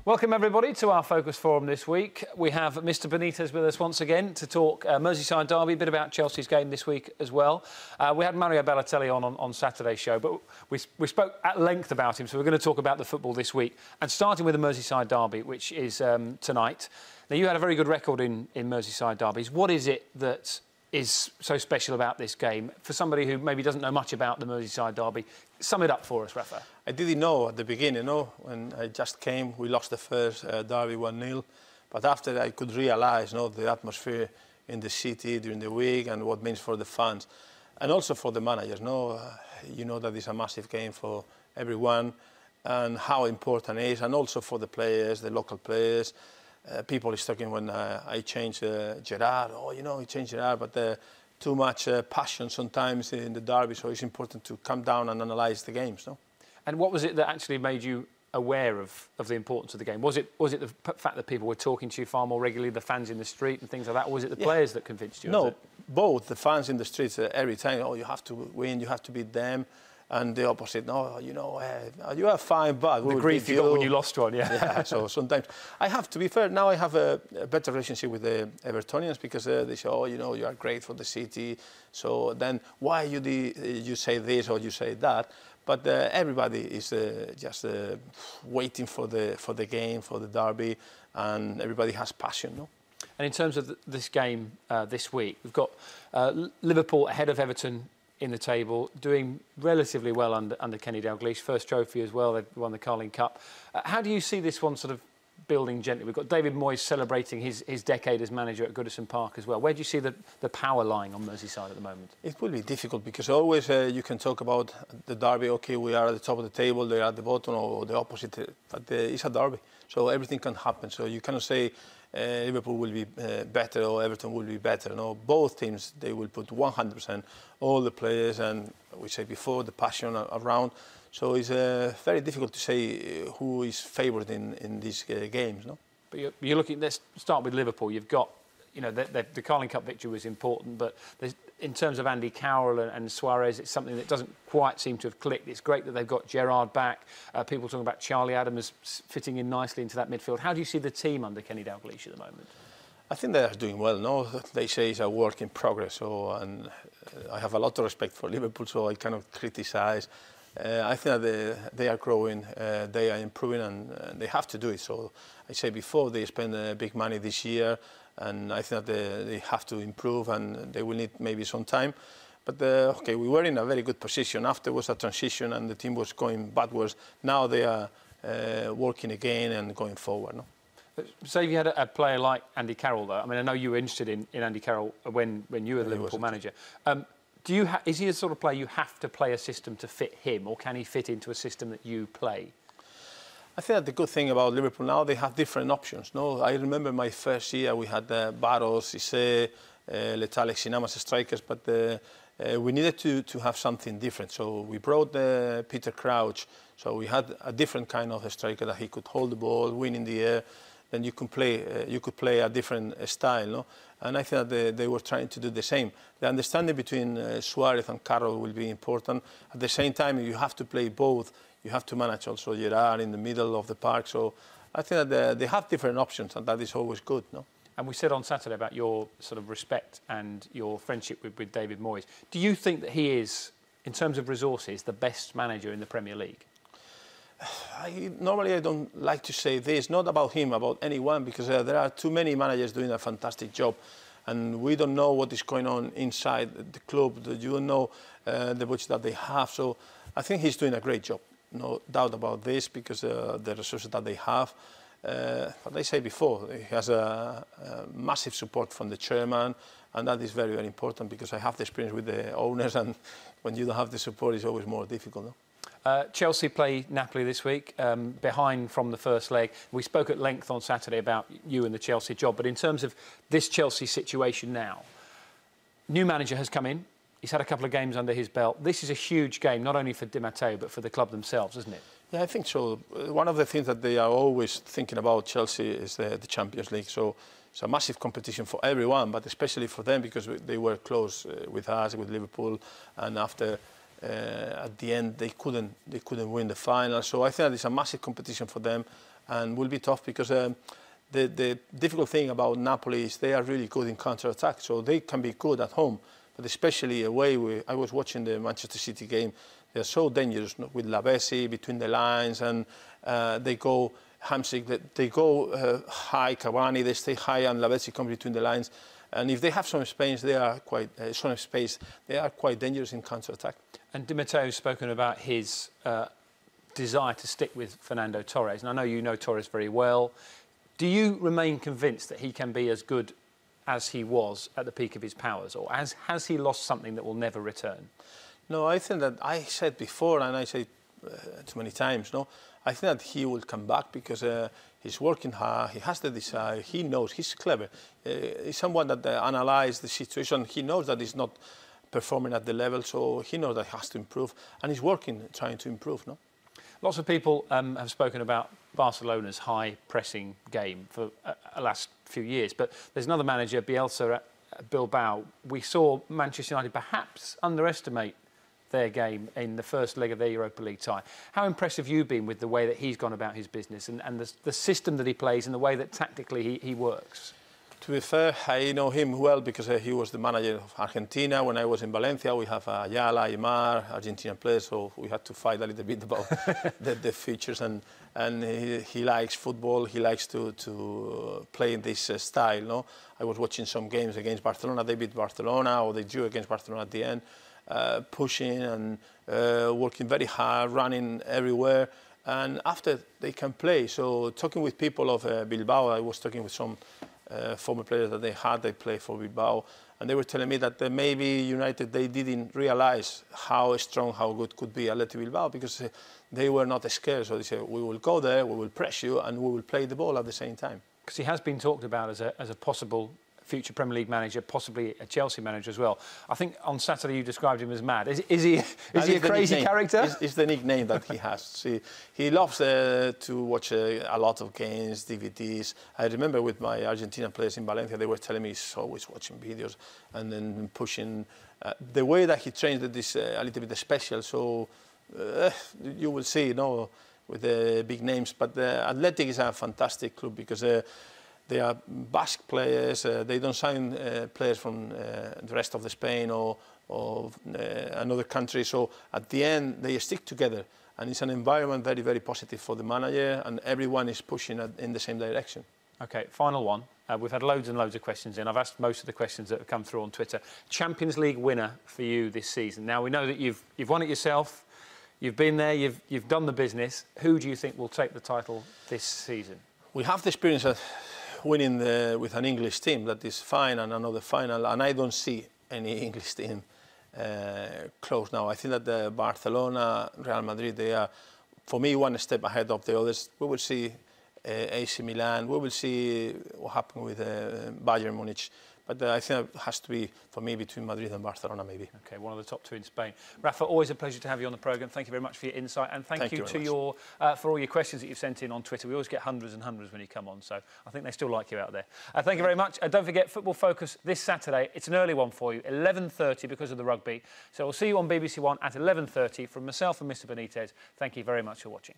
Welcome everybody to our Focus Forum this week. We have Mr Benitez with us once again to talk Merseyside Derby, a bit about Chelsea's game this week as well. We had Mario Balotelli on Saturday's show, but we spoke at length about him, so we're going to talk about the football this week. And starting with the Merseyside Derby, which is tonight. Now, you had a very good record in Merseyside Derbies. What is it that is so special about this game? For somebody who maybe doesn't know much about the Merseyside Derby, sum it up for us, Rafa. I didn't know at the beginning, when I just came, we lost the first derby 1-0. But after I could realise, the atmosphere in the city during the week and what it means for the fans. And also for the managers, you know that it's a massive game for everyone and how important it is. And also for the players, the local players. People is talking when I changed Gerard, he changed Gerard, but too much passion sometimes in the derby, so it's important to come down and analyse the games, And what was it that actually made you aware of the importance of the game? Was it the fact that people were talking to you far more regularly, the fans in the street and things like that, or was it the players that convinced you? No, both. The fans in the streets every time, you have to win, you have to beat them. And the opposite, you are fine, but the grief you got when you lost one, yeah. So sometimes I have to be fair. Now I have a better relationship with the Evertonians because they say, you are great for the city. So then why you say this or you say that? But everybody is just waiting for the game, for the derby, and everybody has passion, And in terms of this game this week, we've got Liverpool ahead of Everton in the table, doing relatively well under Kenny Dalglish. First trophy as well, they've won the Carling Cup. How do you see this one sort of building gently? We've got David Moyes celebrating his decade as manager at Goodison Park as well. Where do you see the power lying on Merseyside at the moment? It will be difficult because always you can talk about the derby, we are at the top of the table, they are at the bottom or the opposite, but it's a derby, so everything can happen. So you cannot say Liverpool will be better or Everton will be better. Both teams, they will put 100%, all the players, and we said before, the passion around. So it's very difficult to say who is favoured in these games. But you're looking. Let's start with Liverpool. You've got, the Carling Cup victory was important, but in terms of Andy Carroll and Suarez, it's something that doesn't quite seem to have clicked. It's great that they've got Gerrard back. People talking about Charlie Adams fitting in nicely into that midfield. How do you see the team under Kenny Dalglish at the moment? I think they are doing well. They say it's a work in progress. And I have a lot of respect for Liverpool, so I cannot criticise. I think that they are growing, they are improving, and they have to do it. So I say before, they spend big money this year, and I think that they have to improve, and they will need maybe some time. But we were in a very good position. After was a transition, and the team was going backwards. Now they are working again and going forward. Say if you had a player like Andy Carroll, though. I mean, I know you were interested in Andy Carroll when you were the Liverpool manager. Is he a sort of player you have to play a system to fit him, or can he fit into a system that you play? I think that the good thing about Liverpool now, they have different options. I remember my first year, we had Barros, Cisse, Letale, Sinam as strikers, but we needed to have something different. So we brought Peter Crouch, so we had a different kind of a striker that he could hold the ball, win in the air. Then you could play a different style, And I think that they were trying to do the same. The understanding between Suarez and Carroll will be important. At the same time, you have to play both. You have to manage also Gerrard in the middle of the park. So I think that they have different options, and that is always good, And we said on Saturday about your sort of respect and your friendship with David Moyes. Do you think that he is, in terms of resources, the best manager in the Premier League? Normally I don't like to say this, not about him, about anyone, because there are too many managers doing a fantastic job, and we don't know what is going on inside the club. You don't know the budget that they have. So I think he's doing a great job, no doubt about this, because the resources that they have. But I say before, he has a massive support from the chairman, and that is very, very important, because I have the experience with the owners, and when you don't have the support, it's always more difficult. Chelsea play Napoli this week, behind from the first leg. We spoke at length on Saturday about you and the Chelsea job, but in terms of this Chelsea situation now, new manager has come in. He's had a couple of games under his belt. This is a huge game, not only for Di Matteo, but for the club themselves, isn't it? Yeah, I think so. One of the things that they are always thinking about, Chelsea, is the Champions League. So it's a massive competition for everyone, but especially for them, because they were close with us, with Liverpool, and after at the end they couldn't win the final. So I think it's a massive competition for them, and will be tough because the difficult thing about Napoli is they are really good in counter-attack, so they can be good at home, but especially away. I was watching the Manchester City game. They're so dangerous with Lavezzi between the lines, and they go Hamsik, they go high, Cavani, they stay high, and Lavezzi comes between the lines. And if they have some space, they are quite dangerous in counter-attack. And Di Matteo's spoken about his desire to stick with Fernando Torres, and I know you know Torres very well. Do you remain convinced that he can be as good as he was at the peak of his powers, or has he lost something that will never return? No, I think that I said before, and I say too many times, no, I think that he will come back because he's working hard, he has the desire, he knows, he's clever. He's someone that analyzes the situation, he knows that he's not performing at the level, so he knows that he has to improve, and he's working, trying to improve, no? Lots of people have spoken about Barcelona's high-pressing game for the last few years, but there's another manager, Bielsa at Bilbao. We saw Manchester United perhaps underestimate their game in the first leg of their Europa League tie. How impressed have you been with the way that he's gone about his business and the system that he plays and the way that tactically he works? To be fair, I know him well because he was the manager of Argentina. When I was in Valencia, we have Ayala, Aymar, Argentinian players, so we had to fight a little bit about the features. And he likes football. He likes to play in this style. No, I was watching some games against Barcelona. They beat Barcelona, or they drew against Barcelona at the end, pushing and working very hard, running everywhere. And after they can play. So talking with people of Bilbao, I was talking with some former players that they play for Bilbao, and they were telling me that maybe United, they didn't realize how strong, how good could be Athletic Bilbao because they were not scared. So they said, we will go there, we will press you, and we will play the ball at the same time. Because he has been talked about as a possible future Premier League manager, possibly a Chelsea manager as well. I think on Saturday you described him as mad. Is he a crazy character? It's the nickname that he has. See, he loves to watch a lot of games, DVDs. I remember with my Argentinian players in Valencia, they were telling me he's always watching videos and then pushing. The way that he trains is a little bit special, so you will see, you know, with the big names. But Athletic is a fantastic club because they are Basque players. They don't sign players from the rest of the Spain or another country. So at the end, they stick together. And it's an environment very, very positive for the manager. And everyone is pushing in the same direction. OK, final one. We've had loads and loads of questions in. I've asked most of the questions that have come through on Twitter. Champions League winner for you this season. Now, we know that you've won it yourself. You've been there. You've done the business. Who do you think will take the title this season? We have the experience of winning with an English team that is fine and another final, and I don't see any English team close now. I think that the Barcelona, Real Madrid, they are, for me, one step ahead of the others. We will see AC Milan. We will see what happened with Bayern Munich. But I think it has to be, for me, between Madrid and Barcelona, maybe. OK, one of the top two in Spain. Rafa, always a pleasure to have you on the programme. Thank you very much for your insight. And thank you for all your questions that you've sent in on Twitter. We always get hundreds and hundreds when you come on, so I think they still like you out there. Thank you very much. Don't forget, Football Focus this Saturday. It's an early one for you, 11:30 because of the rugby. So we'll see you on BBC One at 11:30. From myself and Mr Benitez, thank you very much for watching.